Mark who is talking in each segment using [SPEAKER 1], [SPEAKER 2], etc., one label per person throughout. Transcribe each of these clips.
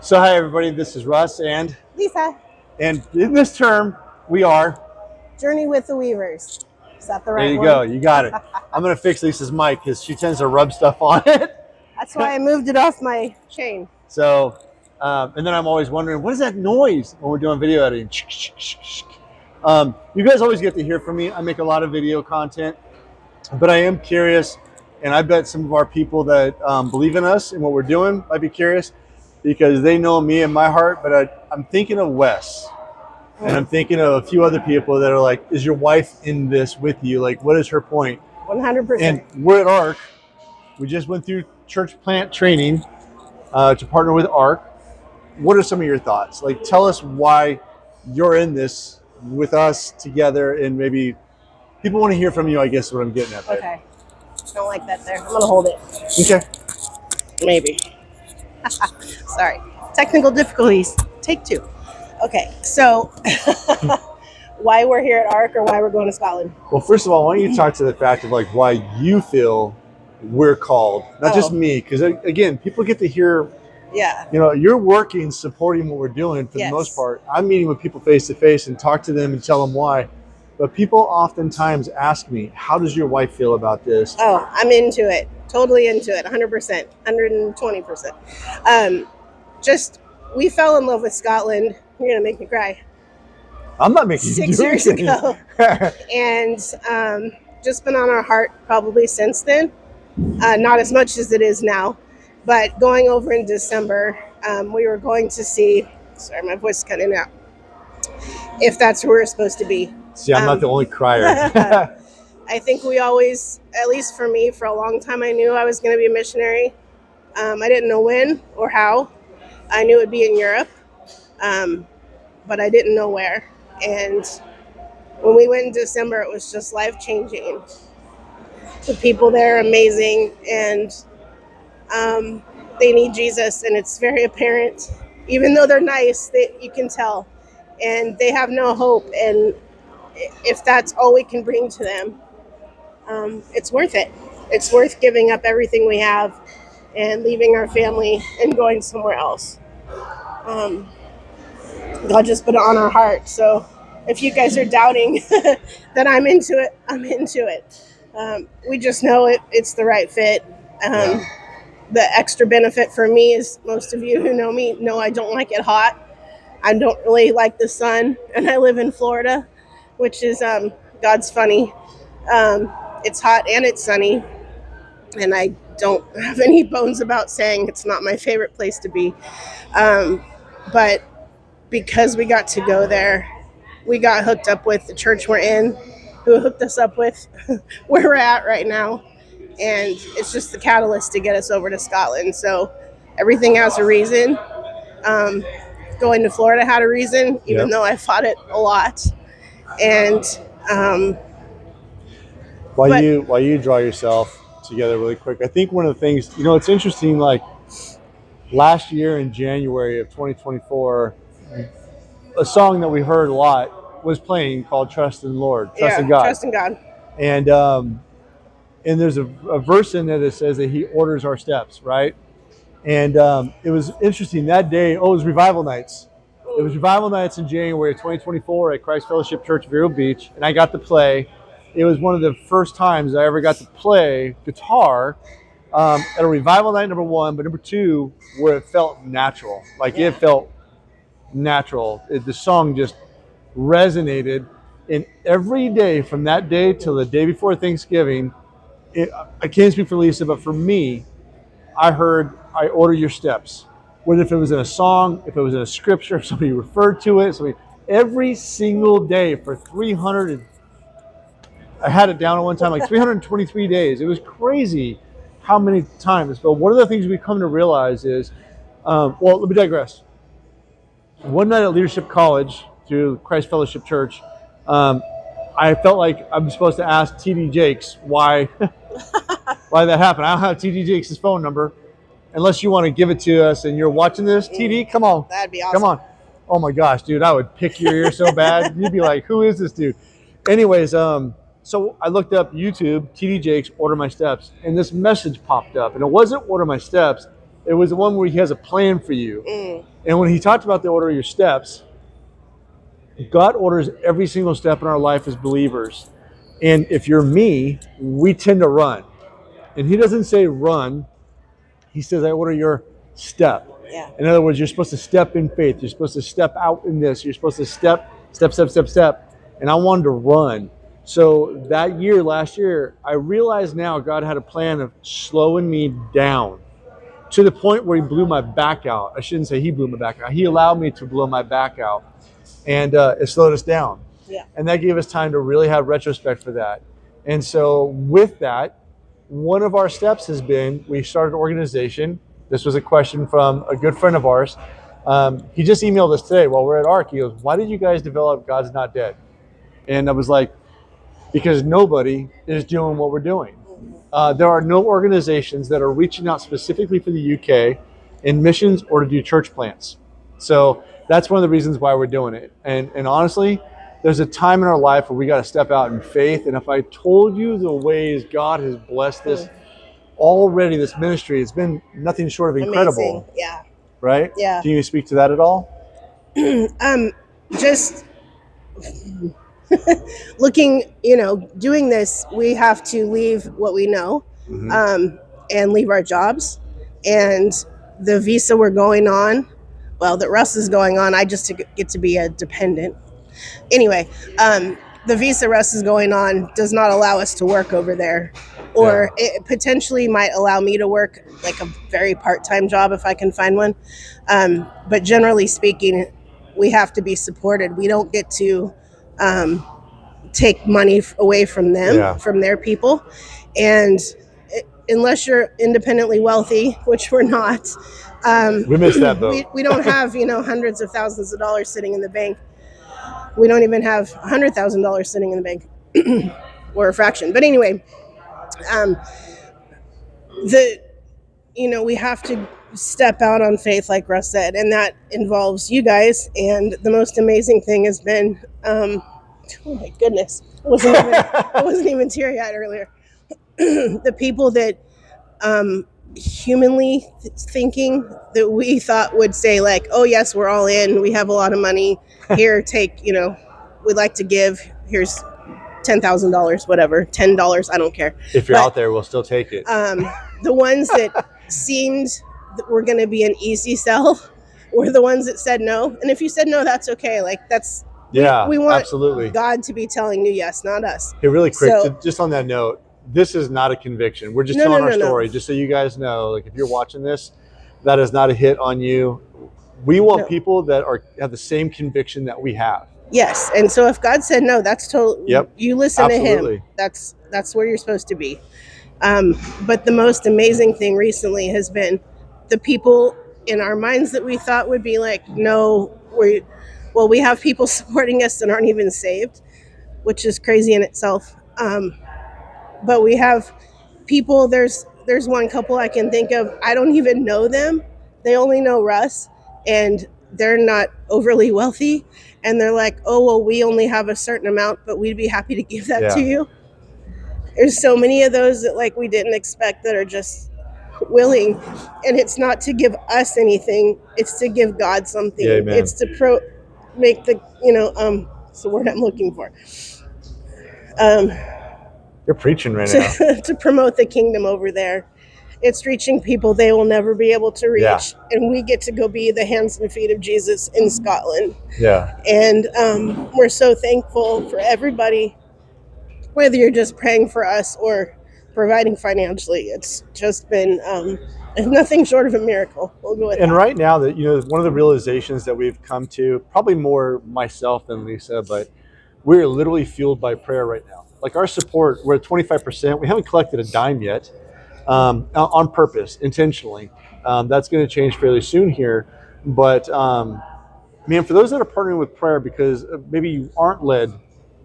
[SPEAKER 1] So hi everybody, this is Russ and
[SPEAKER 2] Lisa,
[SPEAKER 1] in this term we are.
[SPEAKER 2] Journey with the Weavers. Is that the right
[SPEAKER 1] There you
[SPEAKER 2] one?
[SPEAKER 1] go, you got it. I'm gonna fix Lisa's mic because she tends to rub stuff on it.
[SPEAKER 2] That's why I moved it off my chain.
[SPEAKER 1] So, and then I'm always wondering, what is that noise when we're doing video editing? You guys always get to hear from me. I make a lot of video content, but I am curious, and I bet some of our people that believe in us and what we're doing might be curious because they know me and my heart, but I'm thinking of Wes. And I'm thinking of a few other people that are like, is your wife in this with you? Like, what is her point?
[SPEAKER 2] 100%.
[SPEAKER 1] And we're at ARC. We just went through church plant training to partner with ARC. What are some of your thoughts? Like, tell us why you're in this with us together, and maybe people want to hear from you, I guess is what I'm getting at there.
[SPEAKER 2] Okay. Don't like that there. I'm going to hold it.
[SPEAKER 1] Okay.
[SPEAKER 2] Maybe. Sorry. Technical difficulties. Take two. Okay. So, why we're here at ARC or why we're going to Scotland?
[SPEAKER 1] Well, first of all, why don't you talk to the fact of like why you feel we're called, not just me, because again, people get to hear.
[SPEAKER 2] Yeah.
[SPEAKER 1] You know, you're working, supporting what we're doing for the most part. I'm meeting with people face to face and talk to them and tell them why. But people oftentimes ask me, how does your wife feel about this?
[SPEAKER 2] Oh, I'm into it. Totally into it. 100%. 120%. Just, we fell in love with Scotland. You're going to make me cry.
[SPEAKER 1] I'm not making you do
[SPEAKER 2] 6 years
[SPEAKER 1] anything.
[SPEAKER 2] ago. And just been on our heart probably since then. Not as much as it is now. But going over in December, we were going to see, sorry, my voice is cutting out, if that's where we're supposed to be.
[SPEAKER 1] See, I'm not the only crier.
[SPEAKER 2] I think we always, at least for me, for a long time, I knew I was going to be a missionary. I didn't know when or how. I knew it would be in Europe, but I didn't know where. And when we went in December, it was just life-changing. The people there are amazing, and they need Jesus, and it's very apparent. Even though they're nice, you can tell. And they have no hope, and if that's all we can bring to them, it's worth it. It's worth giving up everything we have and leaving our family and going somewhere else. God just put it on our heart. So if you guys are doubting that I'm into it, I'm into it. We just know it's the right fit. The extra benefit for me is most of you who know me know I don't like it hot. I don't really like the sun, and I live in Florida, which is God's funny. It's hot and it's sunny, and I don't have any bones about saying it's not my favorite place to be. But because we got to go there, we got hooked up with the church we're in, who hooked us up with where we're at right now. And it's just the catalyst to get us over to Scotland. So everything has a reason. Going to Florida had a reason, even though I fought it a lot. And
[SPEAKER 1] while you draw yourself together really quick, I think one of the things, it's interesting, like last year in January of 2024, a song that we heard a lot was playing called Trust in the Lord, Trust in God.
[SPEAKER 2] Trust in God.
[SPEAKER 1] And there's a verse in there that says that he orders our steps, right? And it was interesting that day. It was revival nights. It was revival nights in January of 2024 at Christ Fellowship Church, Vero Beach, and I got to play. It was one of the first times I ever got to play guitar at a revival night, number one, but number two, where it felt natural. It felt natural. The song just resonated. And every day from that day till the day before Thanksgiving, I can't speak for Lisa, but for me, I heard, I order your steps. Whether if it was in a song, if it was in a scripture, if somebody referred to it. Every single day for 300, I had it down at one time, like 323 days. It was crazy how many times. But one of the things we come to realize is, let me digress. One night at Leadership College through Christ Fellowship Church, I felt like I'm supposed to ask TD Jakes why that happened. I don't have TD Jakes' phone number, unless you want to give it to us and you're watching this. TD, come on.
[SPEAKER 2] That'd be awesome.
[SPEAKER 1] Come on. Oh my gosh, dude, I would pick your ear so bad. You'd be like, who is this dude? Anyways, so I looked up YouTube, TD Jakes, Order My Steps, and this message popped up. And it wasn't Order My Steps. It was the one where he has a plan for you. And when he talked about the order of your steps, God orders every single step in our life as believers. And if you're me, we tend to run. And he doesn't say run. He says, I order your step.
[SPEAKER 2] Yeah.
[SPEAKER 1] In other words, you're supposed to step in faith. You're supposed to step out in this. You're supposed to step. And I wanted to run. So that year, last year, I realized now God had a plan of slowing me down to the point where he blew my back out. I shouldn't say he blew my back out. He allowed me to blow my back out. And it slowed us down.
[SPEAKER 2] Yeah.
[SPEAKER 1] And that gave us time to really have retrospect for that. And so with that, one of our steps has been, we started an organization. This was a question from a good friend of ours. He just emailed us today while we're at ARC. He goes, why did you guys develop God's Not Dead? And I was like, because nobody is doing what we're doing. There are no organizations that are reaching out specifically for the UK in missions or to do church plants. So that's one of the reasons why we're doing it. And honestly, there's a time in our life where we got to step out in faith. And if I told you the ways God has blessed this already, this ministry, it's been nothing short of incredible.
[SPEAKER 2] Amazing. Yeah.
[SPEAKER 1] Right?
[SPEAKER 2] Yeah.
[SPEAKER 1] Can you speak to that at all?
[SPEAKER 2] Just looking, doing this, we have to leave what we know, and leave our jobs. And the visa we're going on, that Russ is going on, I just get to be a dependent. Anyway, the visa Russ is going on does not allow us to work over there, or it potentially might allow me to work like a very part-time job if I can find one. But generally speaking, we have to be supported. We don't get to take money away from them, from their people. And unless you're independently wealthy, which we're not,
[SPEAKER 1] we missed that though.
[SPEAKER 2] We don't have, hundreds of thousands of dollars sitting in the bank. We don't even have $100,000 sitting in the bank or a fraction. But anyway, we have to step out on faith, like Russ said, and that involves you guys. And the most amazing thing has been, oh my goodness, I wasn't even teary-eyed earlier. The people that humanly thinking that we thought would say like, oh yes, we're all in, we have a lot of money here, take, we'd like to give, here's $10,000, whatever, $10, I don't care.
[SPEAKER 1] If you're out there, we'll still take it.
[SPEAKER 2] The ones that seemed that were going to be an easy sell were the ones that said no. And if you said no, that's okay. Like that's, we want
[SPEAKER 1] absolutely
[SPEAKER 2] God to be telling you yes, not us.
[SPEAKER 1] Hey, really quick, just on that note, this is not a conviction. We're just telling our story, just so you guys know. Like if you're watching this, that is not a hit on you. We want people that have the same conviction that we have.
[SPEAKER 2] Yes, and so if God said no, that's totally.
[SPEAKER 1] Yep.
[SPEAKER 2] You listen to Him. That's where you're supposed to be. But the most amazing thing recently has been the people in our minds that we thought would be like, no, we have people supporting us that aren't even saved, which is crazy in itself. But we have people. There's one couple I can think of. I don't even know them. They only know Russ, and they're not overly wealthy. And they're like, oh, well, we only have a certain amount, but we'd be happy to give that to you. There's so many of those that like we didn't expect that are just willing. And it's not to give us anything. It's to give God something.
[SPEAKER 1] Yeah,
[SPEAKER 2] it's to make the, it's the word I'm looking for.
[SPEAKER 1] You're preaching right now.
[SPEAKER 2] To promote the kingdom over there. It's reaching people they will never be able to reach. Yeah. And we get to go be the hands and feet of Jesus in Scotland.
[SPEAKER 1] Yeah.
[SPEAKER 2] And we're so thankful for everybody, whether you're just praying for us or providing financially. It's just been nothing short of a miracle. We'll go with
[SPEAKER 1] and
[SPEAKER 2] that.
[SPEAKER 1] Right now, that one of the realizations that we've come to, probably more myself than Lisa, but we're literally fueled by prayer right now. Like our support, we're at 25%. We haven't collected a dime yet. On purpose, intentionally. That's going to change fairly soon here. But, man, for those that are partnering with prayer because maybe you aren't led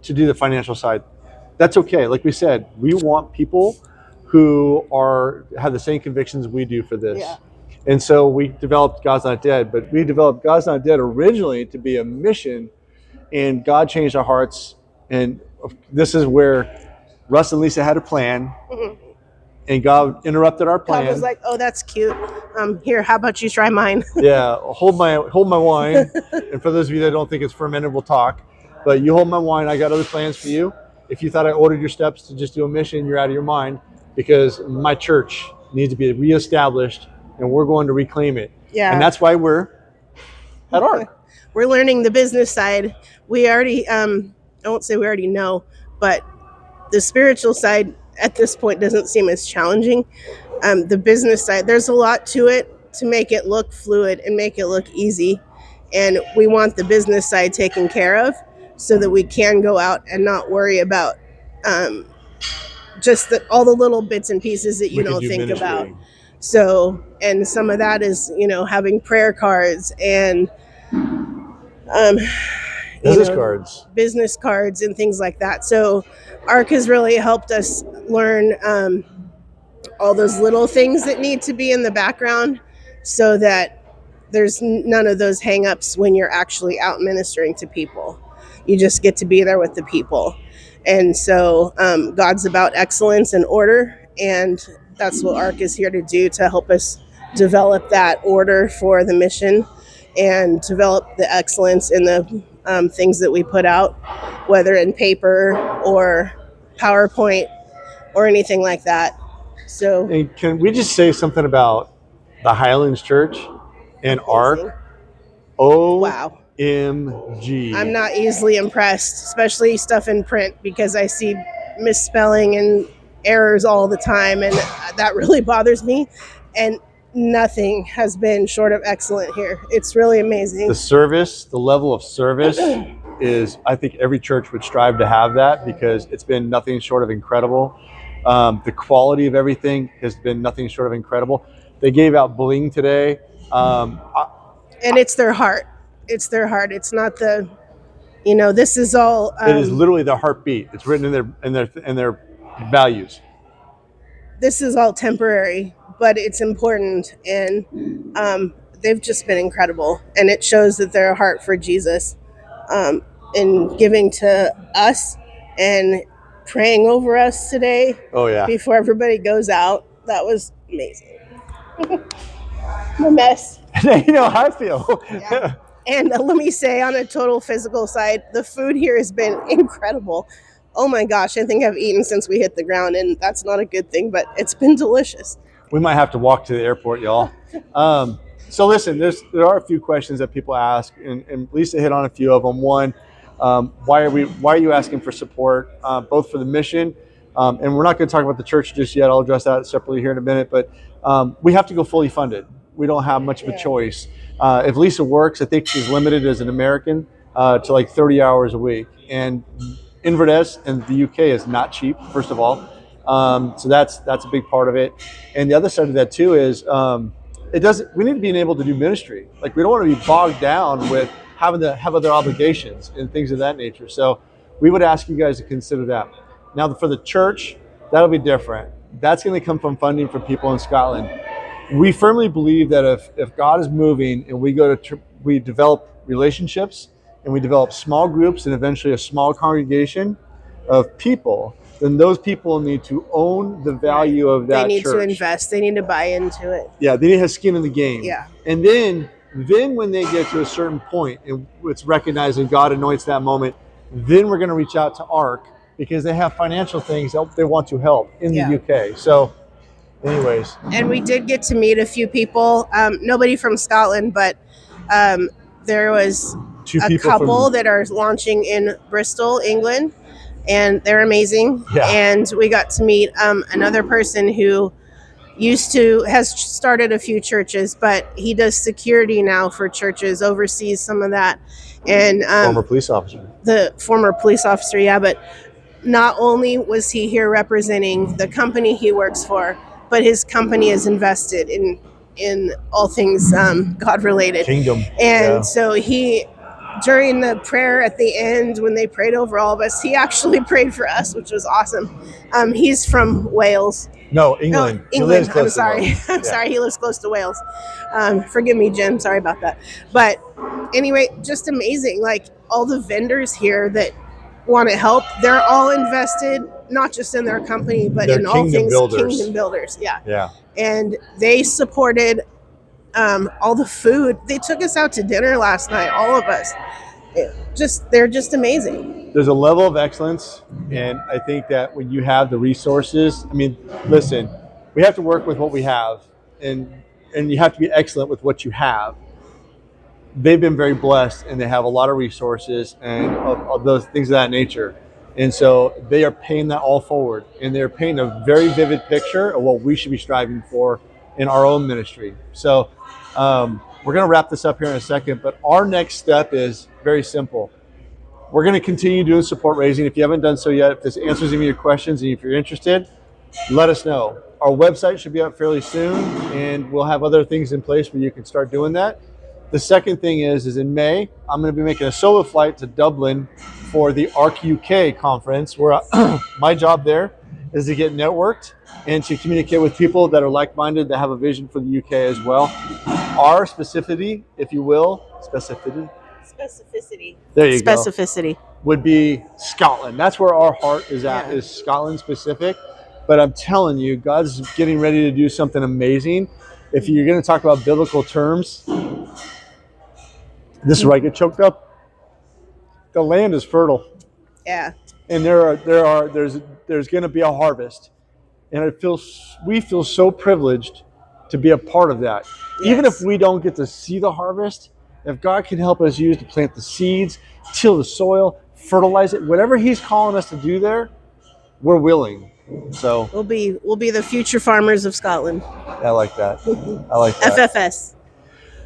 [SPEAKER 1] to do the financial side, that's okay. Like we said, we want people who have the same convictions we do for this.
[SPEAKER 2] Yeah.
[SPEAKER 1] And so we developed God's Not Dead, but we developed God's Not Dead originally to be a mission, and God changed our hearts. And this is where Russ and Lisa had a plan. Mm-hmm. and God interrupted our
[SPEAKER 2] God was
[SPEAKER 1] plan.
[SPEAKER 2] like, "Oh, that's cute. Here, how about you try mine?"
[SPEAKER 1] Yeah, hold my wine. And for those of you that don't think it's fermented, we'll talk. But you hold my wine. I got other plans for you. If you thought I ordered your steps to just do a mission, you're out of your mind, because my church needs to be reestablished, and we're going to reclaim it.
[SPEAKER 2] Yeah.
[SPEAKER 1] And that's why we're at ARC.
[SPEAKER 2] We're learning the business side. We already, I won't say we already know, but the spiritual side at this point doesn't seem as challenging. The business side, there's a lot to it to make it look fluid and make it look easy. And we want the business side taken care of so that we can go out and not worry about just all the little bits and pieces that you
[SPEAKER 1] We can
[SPEAKER 2] don't
[SPEAKER 1] do
[SPEAKER 2] think
[SPEAKER 1] ministry.
[SPEAKER 2] about. So, and some of that is, having prayer cards and business cards and things like that. So ARC has really helped us learn all those little things that need to be in the background so that there's none of those hangups when you're actually out ministering to people. You just get to be there with the people. And so God's about excellence and order, and that's what ARC is here to do, to help us develop that order for the mission and develop the excellence in the things that we put out, whether in paper or PowerPoint or anything like that. So,
[SPEAKER 1] And can we just say something about the Highlands Church and ARC?
[SPEAKER 2] wow.
[SPEAKER 1] OMG.
[SPEAKER 2] I'm not easily impressed, especially stuff in print, because I see misspelling and errors all the time, and that really bothers me. And nothing has been short of excellent here. It's really amazing.
[SPEAKER 1] The service, the level of service is, I think every church would strive to have that, because it's been nothing short of incredible. The quality of everything has been nothing short of incredible. They gave out bling today.
[SPEAKER 2] And it's their heart. It's their heart. It's not the, this is all.
[SPEAKER 1] It is literally their heartbeat. It's written in their values.
[SPEAKER 2] This is all temporary, but it's important, and they've just been incredible, and it shows that they're a heart for Jesus, in giving to us and praying over us today.
[SPEAKER 1] Oh yeah.
[SPEAKER 2] Before everybody goes out, that was amazing. I'm a mess.
[SPEAKER 1] You know how I feel.
[SPEAKER 2] Yeah. And let me say, on a total physical side, the food here has been incredible. Oh my gosh, I think I've eaten since we hit the ground, and that's not a good thing, but it's been delicious.
[SPEAKER 1] We might have to walk to the airport, y'all. So listen, there are a few questions that people ask, and Lisa hit on a few of them. One, why are you asking for support, both for the mission, and we're not going to talk about the church just yet. I'll address that separately here in a minute, but we have to go fully funded. We don't have much of a choice. If Lisa works, I think she's limited as an American to like 30 hours a week, and Inverness and the UK is not cheap, first of all. So that's a big part of it. And the other side of that too is we need to be able to do ministry. Like, we don't want to be bogged down with having to have other obligations and things of that nature. So we would ask you guys to consider that. Now for the church, that'll be different. That's going to come from funding from people in Scotland. We firmly believe that if God is moving and we develop relationships and we develop small groups and eventually a small congregation of people, then those people need to own the value of that church.
[SPEAKER 2] They need to invest. They need to buy into it.
[SPEAKER 1] Yeah, they need to have skin in the game.
[SPEAKER 2] Yeah.
[SPEAKER 1] And then when they get to a certain point and it's recognizing God anoints that moment, then we're going to reach out to ARC, because they have financial things that they want to help in the UK. So anyways.
[SPEAKER 2] And we did get to meet a few people, nobody from Scotland, but there was a couple that are launching in Bristol, England, and they're amazing.
[SPEAKER 1] Yeah.
[SPEAKER 2] And we got to meet another person who has started a few churches, but he does security now for churches, oversees some of that. And
[SPEAKER 1] former police officer.
[SPEAKER 2] The former police officer, yeah. But not only was he here representing the company he works for, but his company is invested in all things God related.
[SPEAKER 1] Kingdom.
[SPEAKER 2] And so he, during the prayer at the end, when they prayed over all of us, he actually prayed for us, which was awesome. He's from Wales.
[SPEAKER 1] No, England.
[SPEAKER 2] England. I'm sorry. I'm sorry. He lives close to Wales. Forgive me, Jim. Sorry about that. But anyway, just amazing. Like, all the vendors here that want to help, they're all invested not just in their company, but
[SPEAKER 1] They're
[SPEAKER 2] in all
[SPEAKER 1] kingdom
[SPEAKER 2] things
[SPEAKER 1] builders.
[SPEAKER 2] kingdom builders. Yeah.
[SPEAKER 1] Yeah.
[SPEAKER 2] And they supported all the food. They took us out to dinner last night, all of us. They're just amazing.
[SPEAKER 1] There's a level of excellence, and I think that when you have the resources, I mean, listen, we have to work with what we have, and you have to be excellent with what you have. They've been very blessed, and they have a lot of resources and of those things of that nature. And so they are paying that all forward, and they're painting a very vivid picture of what we should be striving for in our own ministry. So we're going to wrap this up here in a second, but our next step is very simple. We're going to continue doing support raising. If you haven't done so yet, if this answers any of your questions and if you're interested, let us know. Our website should be up fairly soon, and we'll have other things in place where you can start doing that. The second thing is in May, I'm going to be making a solo flight to Dublin for the ARC UK conference, where my job there is to get networked and to communicate with people that are like-minded, that have a vision for the UK as well. Our specificity, if you will, specificity. There you go.
[SPEAKER 2] Specificity
[SPEAKER 1] Would be Scotland. That's where our heart is at, is Scotland specific. But I'm telling you, God's getting ready to do something amazing. If you're going to talk about biblical terms, this is where I get choked up. The land is fertile.
[SPEAKER 2] Yeah.
[SPEAKER 1] And there's going to be a harvest. And we feel so privileged to be a part of that. Yes. Even if we don't get to see the harvest, if God can help us use to plant the seeds, till the soil, fertilize it, whatever He's calling us to do there, we're willing. So
[SPEAKER 2] we'll be the future farmers of Scotland.
[SPEAKER 1] I like that. I like that.
[SPEAKER 2] FFS.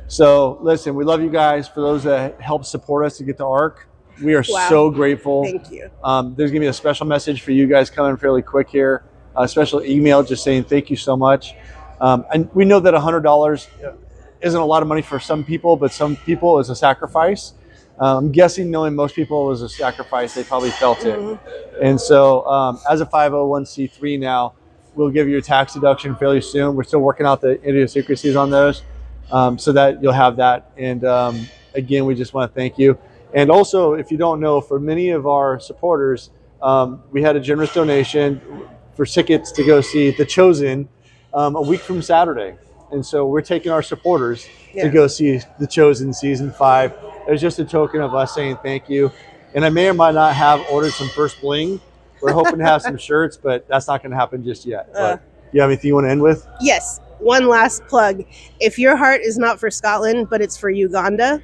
[SPEAKER 1] So listen, we love you guys. For those that help support us to get to ARC, we are so grateful.
[SPEAKER 2] Thank you.
[SPEAKER 1] There's gonna be a special message for you guys coming fairly quick here. A special email just saying thank you so much. And we know that $100 isn't a lot of money for some people, but some people is a sacrifice. I'm guessing, knowing most people, it was a sacrifice. They probably felt it. And so as a 501c3 now, we'll give you a tax deduction fairly soon. We're still working out the idiosyncrasies on those, so that you'll have that. And again, we just want to thank you. And also, if you don't know, for many of our supporters, we had a generous donation for tickets to go see The Chosen a week from Saturday. And so we're taking our supporters to go see The Chosen Season 5. It was just a token of us saying thank you. And I may or might not have ordered some First Bling. We're hoping to have some shirts, but that's not going to happen just yet. But do you have anything you want to end with?
[SPEAKER 2] Yes. One last plug. If your heart is not for Scotland, but it's for Uganda,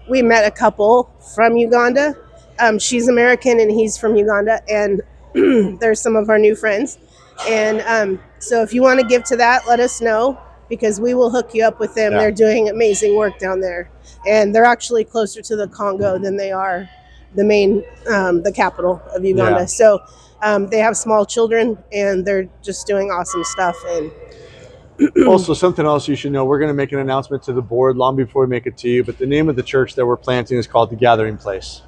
[SPEAKER 2] we met a couple from Uganda. She's American and he's from Uganda. And there's some of our new friends. And so if you want to give to that, let us know, because we will hook you up with them. They're doing amazing work down there. And they're actually closer to the Congo than they are the main, the capital of Uganda. So they have small children and they're just doing awesome stuff. And
[SPEAKER 1] also, something else you should know, we're going to make an announcement to the board long before we make it to you, but the name of the church that we're planting is called The Gathering Place.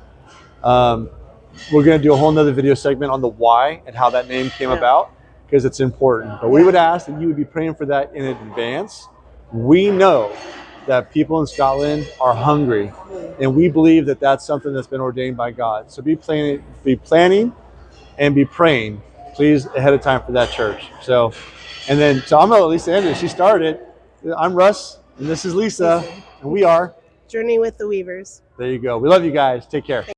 [SPEAKER 1] We're going to do a whole nother video segment on the why and how that name came about, because it's important. But we would ask that you would be praying for that in advance. We know that people in Scotland are hungry, and we believe that that's something that's been ordained by God. So be planning and be praying, please, ahead of time for that church. So I'm going to let Lisa end it. She started. I'm Russ, and this is Lisa, and we are
[SPEAKER 2] Journey with the Weavers.
[SPEAKER 1] There you go. We love you guys. Take care.